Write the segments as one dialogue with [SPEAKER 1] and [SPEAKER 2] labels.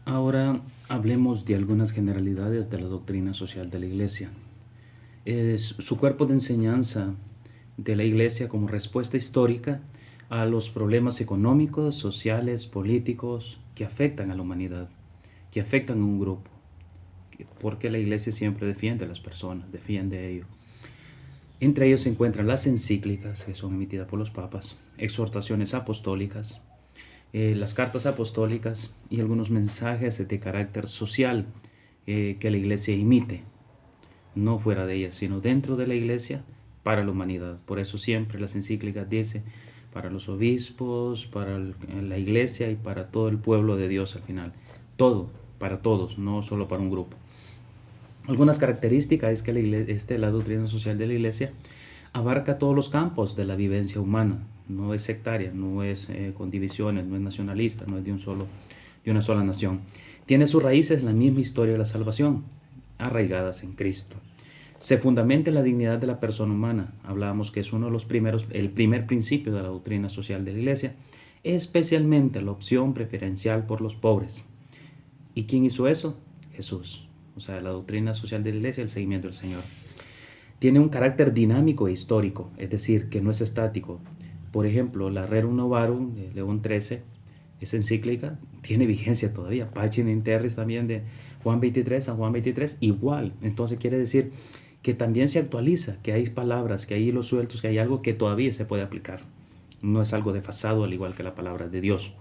[SPEAKER 1] Ahora hablemos de algunas generalidades de la doctrina social de la Iglesia. Es su cuerpo de enseñanza de la Iglesia como respuesta histórica a los problemas económicos, sociales, políticos que afectan a la humanidad, que afectan a un grupo, porque la Iglesia siempre defiende a las personas, defiende a ellos. Entre ellos se encuentran las encíclicas, que son emitidas por los papas, exhortaciones apostólicas, las cartas apostólicas y algunos mensajes de carácter social que la Iglesia emite, no fuera de ella, sino dentro de la Iglesia para la humanidad. Por eso siempre las encíclicas dicen para los obispos, para la Iglesia y para todo el pueblo de Dios al final. Todo, para todos, no solo para un grupo. Algunas características es que la doctrina social de la Iglesia abarca todos los campos de la vivencia humana, no es sectaria, no es con divisiones, no es nacionalista, no es de una sola nación. Tiene sus raíces en la misma historia de la salvación, arraigadas en Cristo. Se fundamenta en la dignidad de la persona humana. Hablábamos que es uno de los primeros, el primer principio de la doctrina social de la Iglesia, especialmente la opción preferencial por los pobres. ¿Y quién hizo eso? Jesús. O sea, la doctrina social de la Iglesia, el seguimiento del Señor. Tiene un carácter dinámico e histórico, es decir, que no es estático. Por ejemplo, la Rerum Novarum de León XIII, esa encíclica, tiene vigencia todavía. Pacem in Terris también de Juan 23 San Juan 23, igual. Entonces quiere decir que también se actualiza, que hay palabras, que hay hilos sueltos, que hay algo que todavía se puede aplicar. No es algo desfasado al igual que la palabra de Dios.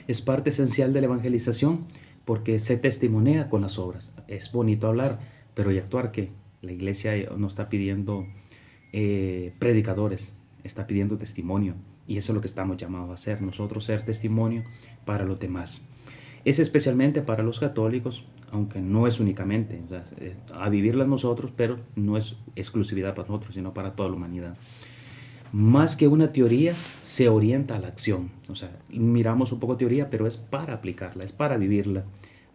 [SPEAKER 1] Es parte esencial de la evangelización porque se testimonia con las obras. Es bonito hablar, pero ¿y actuar qué? La Iglesia no está pidiendo predicadores, está pidiendo testimonio. Y eso es lo que estamos llamados a hacer, nosotros ser testimonio para los demás. Es especialmente para los católicos, aunque no es únicamente, o sea, a vivirlas nosotros, pero no es exclusividad para nosotros, sino para toda la humanidad. Más que una teoría, se orienta a la acción. O sea, miramos un poco teoría, pero es para aplicarla, es para vivirla.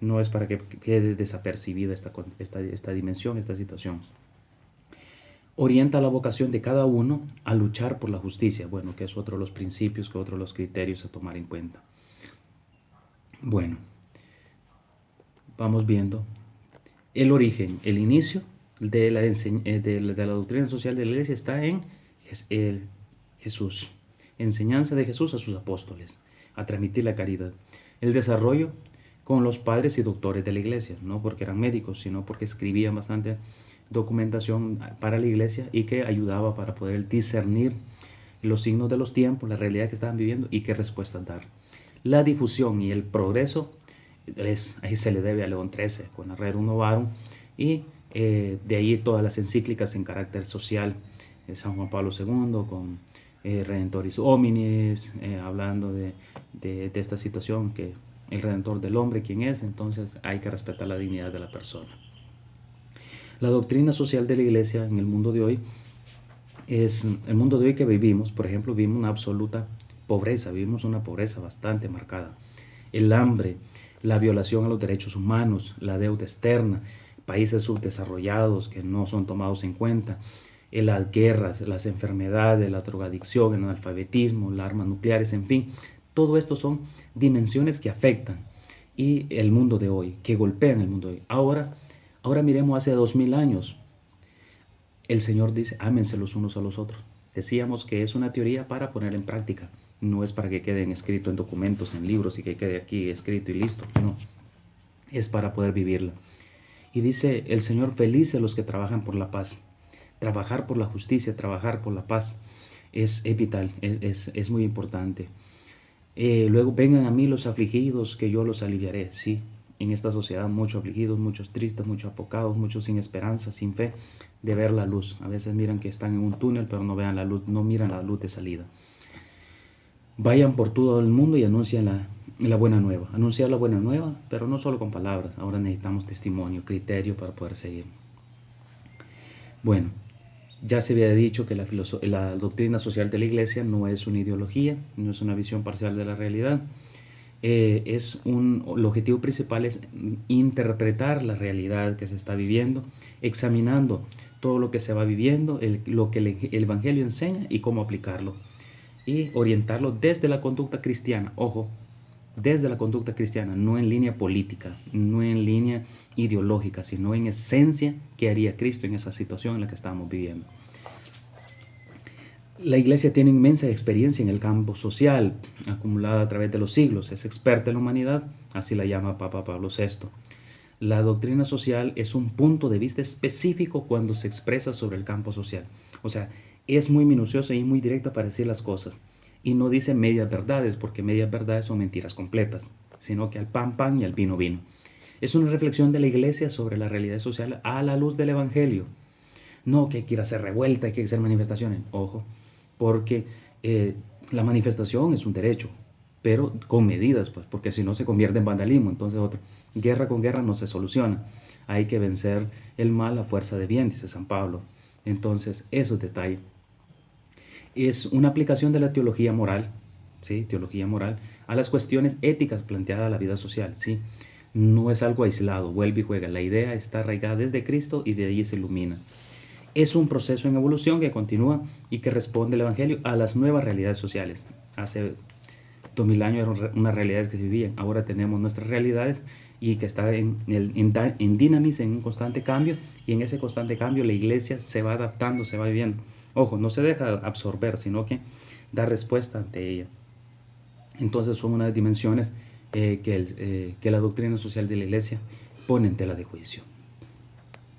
[SPEAKER 1] No es para que quede desapercibida esta dimensión, esta situación. Orienta la vocación de cada uno a luchar por la justicia. Bueno, que es otro de los principios, que otro de los criterios a tomar en cuenta. Bueno, vamos viendo el origen, el inicio de la doctrina social de la Iglesia está en Jesús. Enseñanza de Jesús a sus apóstoles, a transmitir la caridad. El desarrollo con los padres y doctores de la Iglesia, no porque eran médicos, sino porque escribían bastante documentación para la Iglesia y que ayudaba para poder discernir los signos de los tiempos, la realidad que estaban viviendo y qué respuestas dar. La difusión y el progreso, ahí se le debe a León XIII con la Rerum Novarum y de ahí todas las encíclicas en carácter social, San Juan Pablo II con Redentoris Hominis, hablando de esta situación, que el Redentor del hombre, ¿quién es? Entonces hay que respetar la dignidad de la persona. La doctrina social de la Iglesia en el mundo de hoy es el mundo de hoy que vivimos. Por ejemplo, vivimos una absoluta pobreza, vivimos una pobreza bastante marcada. El hambre, la violación a los derechos humanos, la deuda externa, países subdesarrollados que no son tomados en cuenta, las guerras, las enfermedades, la drogadicción, el analfabetismo, las armas nucleares, en fin, todo esto son dimensiones que afectan y el mundo de hoy, que golpean el mundo de hoy. Ahora miremos hace 2000 años. El Señor dice, ámense los unos a los otros. Decíamos que es una teoría para poner en práctica. No es para que queden escrito en documentos, en libros y que quede aquí escrito y listo. No, es para poder vivirla. Y dice el Señor, felices los que trabajan por la paz. Trabajar por la justicia, trabajar por la paz es vital, es muy importante. Luego, vengan a mí los afligidos, que yo los aliviaré. Sí, en esta sociedad muchos afligidos, muchos tristes, muchos apocados, muchos sin esperanza, sin fe de ver la luz. A veces miran que están en un túnel, pero no vean la luz, no miran la luz de salida. Vayan por todo el mundo y anuncien la buena nueva. Anunciar la buena nueva, pero no solo con palabras. Ahora necesitamos testimonio, criterio para poder seguir. Bueno, ya se había dicho que la doctrina social de la Iglesia no es una ideología, no es una visión parcial de la realidad. El objetivo principal es interpretar la realidad que se está viviendo, examinando todo lo que se va viviendo, lo que el Evangelio enseña y cómo aplicarlo. Y orientarlo desde la conducta cristiana. Ojo, desde la conducta cristiana, no en línea política, no en línea ideológica, sino en esencia qué haría Cristo en esa situación en la que estamos viviendo. La Iglesia tiene inmensa experiencia en el campo social, acumulada a través de los siglos. Es experta en la humanidad, así la llama Papa Pablo VI. La doctrina social es un punto de vista específico cuando se expresa sobre el campo social. O sea, es muy minuciosa y muy directa para decir las cosas. Y no dice medias verdades, porque medias verdades son mentiras completas, sino que al pan, pan y al vino, vino. Es una reflexión de la Iglesia sobre la realidad social a la luz del Evangelio. No que hay que ir a hacer revuelta, hay que hacer manifestaciones. Ojo, porque la manifestación es un derecho, pero con medidas, pues, porque si no se convierte en vandalismo. Entonces, guerra con guerra no se soluciona. Hay que vencer el mal a fuerza de bien, dice San Pablo. Entonces, eso es detalle. Es una aplicación de la teología moral, ¿sí? Teología moral, a las cuestiones éticas planteadas a la vida social, ¿sí? No es algo aislado, vuelve y juega. La idea está arraigada desde Cristo y de ahí se ilumina. Es un proceso en evolución que continúa y que responde el Evangelio a las nuevas realidades sociales. Hace 2000 años eran unas realidades que se vivían, ahora tenemos nuestras realidades y que está en dinámica, en un constante cambio, y en ese constante cambio la Iglesia se va adaptando, se va viviendo. Ojo, no se deja absorber, sino que da respuesta ante ella. Entonces son unas dimensiones que la doctrina social de la Iglesia pone en tela de juicio.